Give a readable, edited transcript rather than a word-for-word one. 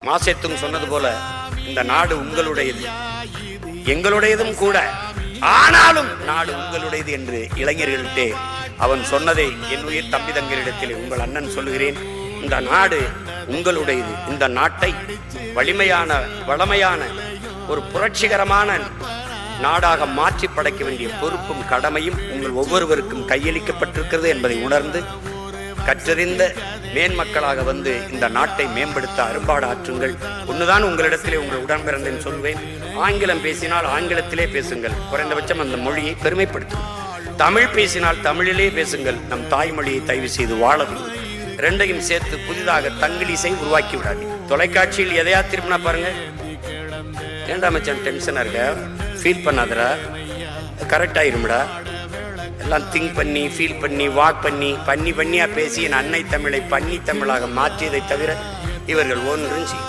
மாசேத்தும் சொன்னது போல இந்த நாடு உங்களுடையது, எங்களுடையதும் கூட. ஆனாலும் நாடு உங்களுடையது என்று இளைஞர்களிடே அவன் சொன்னதை என் உயிர் தம்பி தங்களிடத்தில் உங்கள் அண்ணன் சொல்லுகிறேன். இந்த நாடு உங்களுடையது. இந்த நாட்டை வலிமையான வளமையான ஒரு புரட்சிகரமான நாடாக மாற்றி படைக்க வேண்டிய பொறுப்பும் கடமையும் உங்கள் ஒவ்வொருவருக்கும் கையளிக்கப்பட்டிருக்கிறது என்பதை உணர்ந்து கற்றறிந்த மேன்மக்களாக வந்து இந்த நாட்டை மேம்படுத்த அரும்பாடு ஆற்றுங்கள். ஒன்றுதான் உங்களிடத்திலே உங்கள் உடன் பிறந்தேன் சொல்வேன். ஆங்கிலம் பேசினால் ஆங்கிலத்திலே பேசுங்கள், குறைந்தபட்சம் அந்த மொழியை பெருமைப்படுத்தும். தமிழ் பேசினால் தமிழிலே பேசுங்கள், நம் தாய்மொழியை தயவு செய்து வாழவும். ரெண்டையும் சேர்த்து புதிதாக தங்கிலீசை உருவாக்கி விடாது. தொலைக்காட்சியில் எதையா திரும்பினா பாருங்க, ஏண்டா மச்சான் டென்ஷனாக இருக்க, ஃபீல் பண்ணாதடா, கரெக்ட் ஆயிரும்டா. எல்லாம் திங்க் பண்ணி ஃபீல் பண்ணி வாக் பண்ணியா பேசி என் அன்னை தமிழை பன்னி தமிழாக மாற்றியதை தவிர இவர்கள் ஒன்றும் செய்யும்.